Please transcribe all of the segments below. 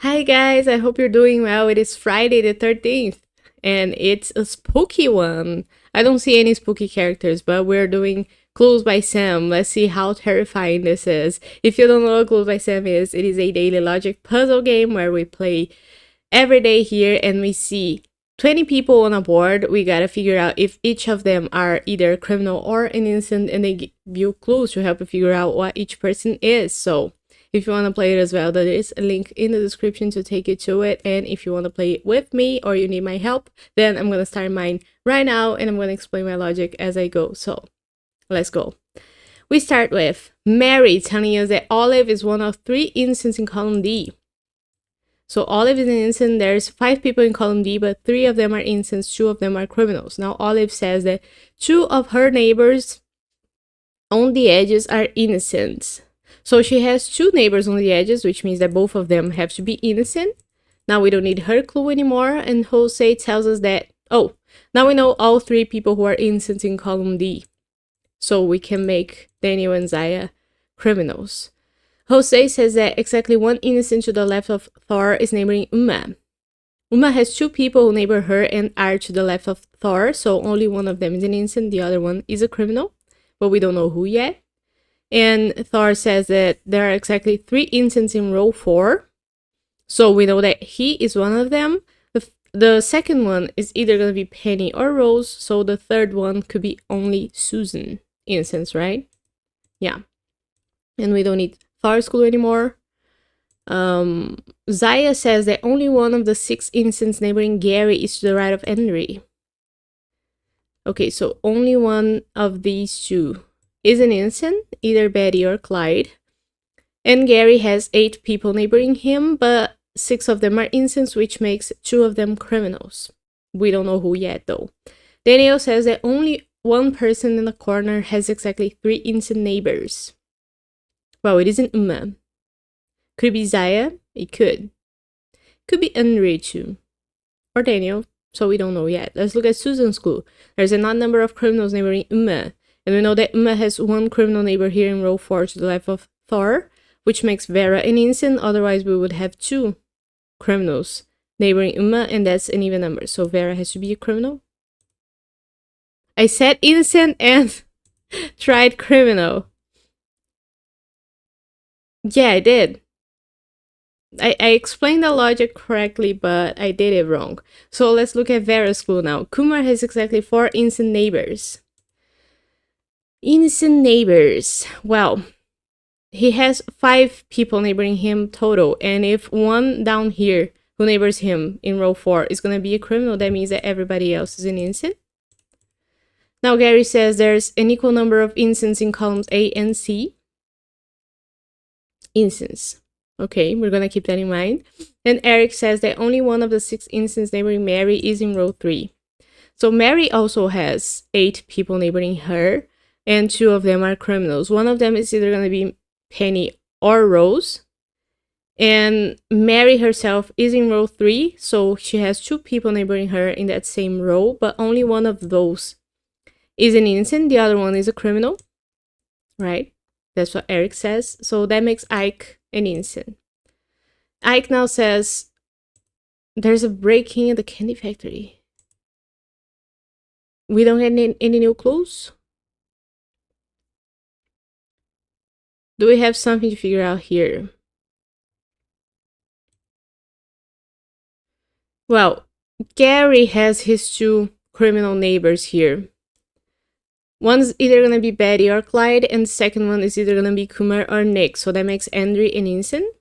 Hi guys, I hope you're doing well. It is Friday the 13th and it's a spooky one. I don't see any spooky characters, but we're doing Clues by Sam. Let's see how terrifying this is. If you don't know what Clues by Sam is, it is a daily logic puzzle game where we play every day here and we see 20 people on a board. We gotta figure out if each of them are either a criminal or an innocent, and they give you clues to help you figure out what each person is. So if you want to play it as well, there is a link in the description to take you to it. And if you want to play it with me or you need my help, then I'm going to start mine right now and I'm going to explain my logic as I go. So let's go. We start with Mary telling us that Olive is one of 3 innocents in column D. So Olive is an innocent. There's 5 people in column D, but 3 of them are innocents, 2 of them are criminals. Now Olive says that 2 of her neighbors on the edges are innocents. So she has 2 neighbors on the edges, which means that both of them have to be innocent. Now we don't need her clue anymore, and Jose tells us that, oh, now we know all 3 people who are innocent in column D. So we can make Daniel and Zaya criminals. Jose says that exactly 1 innocent to the left of Thor is neighboring Uma. Uma has 2 people who neighbor her and are to the left of Thor, so only one of them is an innocent, the other one is a criminal, but we don't know who yet. And Thor says that there are exactly 3 innocents in row 4. So we know that he is one of them. The second one is either going to be Penny or Rose. So the third one could be only Susan innocents, right? Yeah. And we don't need Thor's clue anymore. Zaya says that only one of the 6 innocents neighboring Gary is to the right of Henry. Okay, so only one of these 2 is an innocent, either Betty or Clyde. And Gary has 8 people neighboring him, but 6 of them are innocents, which makes 2 of them criminals. We don't know who yet, though. Daniel says that only 1 person in the corner has exactly 3 innocent neighbors. Well, it isn't Uma. Could it be Zaya? It could. Could be Henry too. Or Daniel, so we don't know yet. Let's look at Susan's clue. There's an odd number of criminals neighboring Uma. And we know that Uma has 1 criminal neighbor here in row 4 to the left of Thor, which makes Vera an innocent. Otherwise, we would have 2 criminals neighboring Uma, and that's an even number. So Vera has to be a criminal. I said innocent and tried criminal. Yeah, I did. I explained the logic correctly, but I did it wrong. So let's look at Vera's clue now. Kumar has exactly 4 innocent neighbors. Innocent neighbors. Well, he has 5 people neighboring him total, and if 1 down here who neighbors him in row 4 is going to be a criminal, that means that everybody else is an innocent. Now Gary says there's an equal number of innocents in columns A and C. Innocents. Okay, we're going to keep that in mind. And Eric says that only one of the 6 innocents neighboring Mary is in row 3. So Mary also has 8 people neighboring her, and 2 of them are criminals. One of them is either going to be Penny or Rose. And Mary herself is in row 3, so she has 2 people neighboring her in that same row, but only one of those is an innocent, the other one is a criminal, right? That's what Eric says. So that makes Ike an innocent. Ike now says there's a break-in at the candy factory. We don't have any new clues? Do we have something to figure out here? Well, Gary has his 2 criminal neighbors here. One's either gonna be Betty or Clyde, and the second one is either gonna be Kumar or Nick, so that makes Andrew an innocent.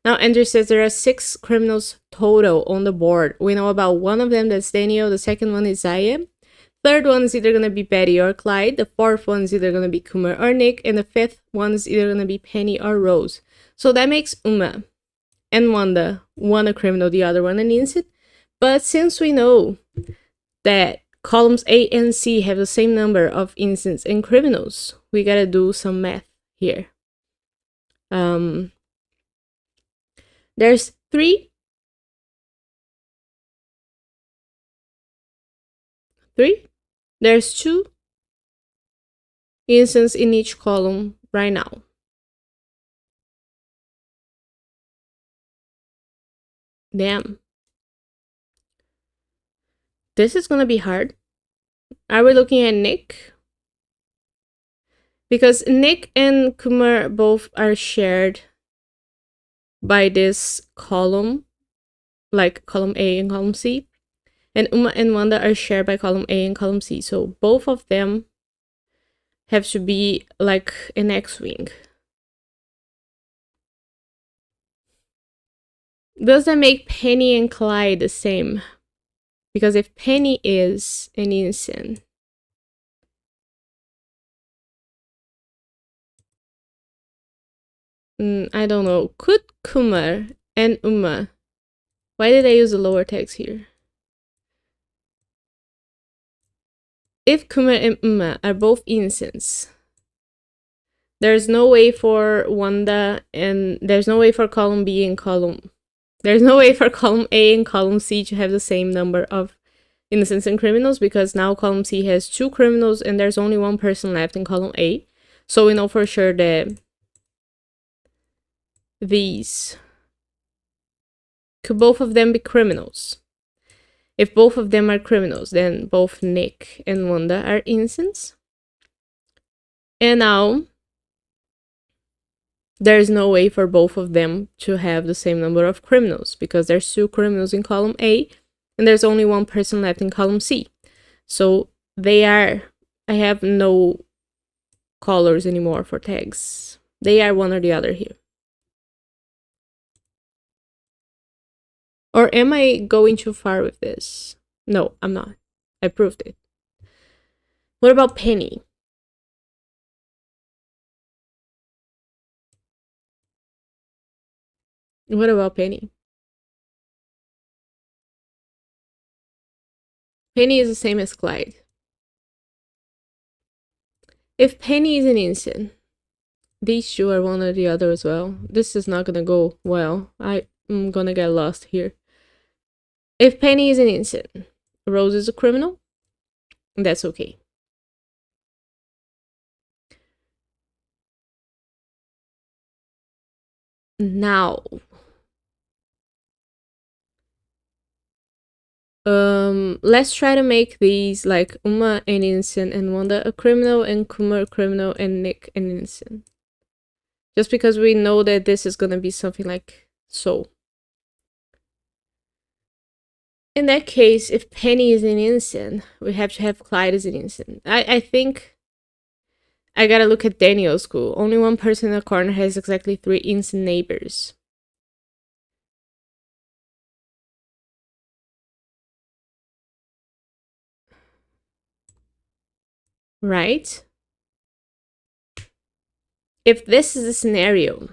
Now Andrew says there are 6 criminals total on the board. We know about 1 of them, that's Daniel, the second one is Zaya. Third one is either gonna be Betty or Clyde, the 4th one is either gonna be Kumar or Nick, and the 5th one is either gonna be Penny or Rose. So that makes Uma and Wanda, one a criminal, the other one an innocent. But since we know that columns A and C have the same number of innocents and criminals, we gotta do some math here. There's 3. There's 2 innocents in each column right now. Damn. This is gonna be hard. Are we looking at Nick? Because Nick and Kumar both are shared by this column, like column A and column C. And Uma and Wanda are shared by column A and column C. So both of them have to be like an X-wing. Does that make Penny and Clyde the same? Because if Penny is an Incen, I don't know. Could Kumar and Uma... Why did I use the lower text here? If Kumar and Uma are both Incens, there's no way for Wanda and there's no way for column B and column... There's no way for column A and column C to have the same number of innocents and criminals, because now column C has 2 criminals and there's only 1 person left in column A. So we know for sure that these could both of them be criminals. If both of them are criminals, then both Nick and Wanda are innocents. And now there's no way for both of them to have the same number of criminals, because there's 2 criminals in column A and there's only 1 person left in column C. So they are... I have no colors anymore for tags. They are one or the other here. Or am I going too far with this? No, I'm not. I proved it. What about Penny? What about Penny? Penny is the same as Clyde. If Penny is an Incen, these 2 are one or the other as well. This is not gonna go well. I'm gonna get lost here. If Penny is an Incen, Rose is a criminal, that's okay. Now, let's try to make these like Uma an Incen and Wanda a criminal and Kumar a criminal and Nick an Incen. Just because we know that this is gonna be something like so. In that case, if Penny is an Incen, we have to have Clyde as an Incen. I think I gotta look at Daniel's school. Only 1 person in the corner has exactly 3 Incen neighbors. Right? If this is a scenario,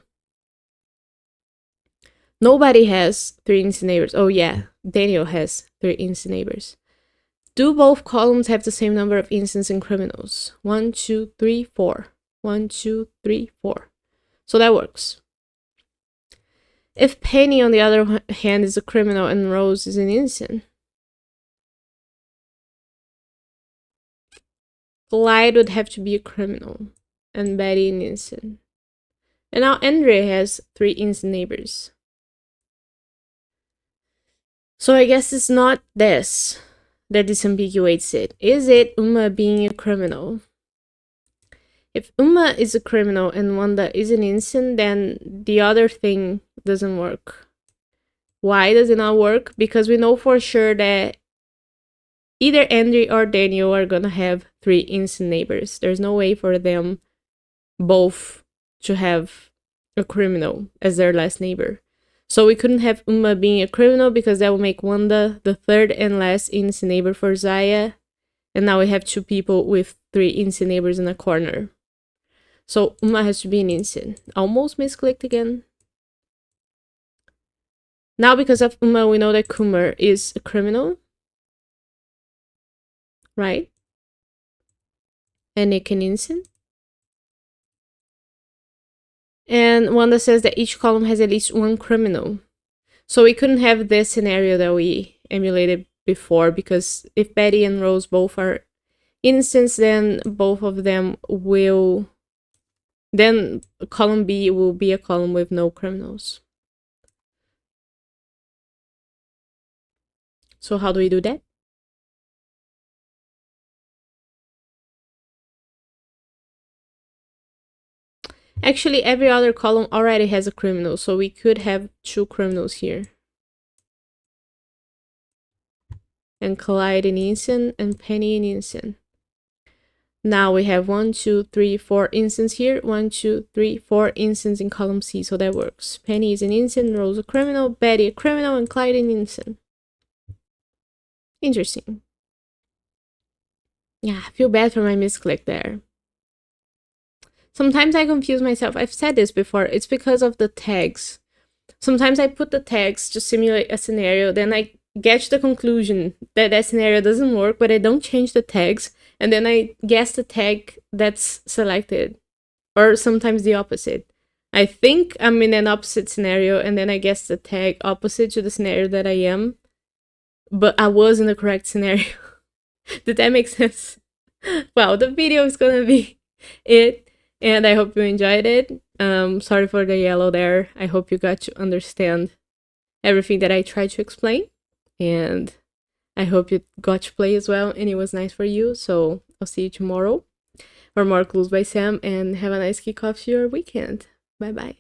nobody has 3 Incen neighbors. Oh yeah, Daniel has 3 Incen neighbors. Do both columns have the same number of Incens and criminals? 1, 2, 3, 4. 1, 2, 3, 4. So that works. If Penny, on the other hand, is a criminal and Rose is an Incen, Clyde would have to be a criminal and Betty an Incen. And now Andrea has 3 Incen neighbors. So I guess it's not this that disambiguates it. Is it Uma being a criminal? If Uma is a criminal and Wanda is an Incen, then the other thing doesn't work. Why does it not work? Because we know for sure that either Andrea or Daniel are gonna have 3 Incen neighbors. There's no way for them both to have a criminal as their last neighbor. So we couldn't have Uma being a criminal, because that would make Wanda the 3rd and last Incen neighbor for Zaya. And now we have 2 people with 3 Incen neighbors in a corner. So Uma has to be an Incen. Almost misclicked again. Now because of Uma, we know that Kumar is a criminal. Right? And Nick an Incen. And Wanda says that each column has at least 1 criminal. So we couldn't have this scenario that we emulated before, because if Betty and Rose both are Incens, then both of them will... Then column B will be a column with no criminals. So how do we do that? Actually, every other column already has a criminal, so we could have 2 criminals here. And Clyde and Ensign, and Penny and Ensign. Now we have 1, 2, 3, 4 Ensigns here. 1, 2, 3, 4 Ensigns in column C, so that works. Penny is an Ensign, Rose a criminal, Betty a criminal, and Clyde an Ensign. Interesting. Yeah, I feel bad for my misclick there. Sometimes I confuse myself. I've said this before. It's because of the tags. Sometimes I put the tags to simulate a scenario, then I get to the conclusion that that scenario doesn't work, but I don't change the tags, and then I guess the tag that's selected. Or sometimes the opposite. I think I'm in an opposite scenario, and then I guess the tag opposite to the scenario that I am, but I was in the correct scenario. Did that make sense? Well, the video is gonna be it, and I hope you enjoyed it. Sorry for the yellow there. I hope you got to understand everything that I tried to explain, and I hope you got to play as well, and it was nice for you. So I'll see you tomorrow for more Clues by Sam, and have a nice kickoff to your weekend. Bye bye.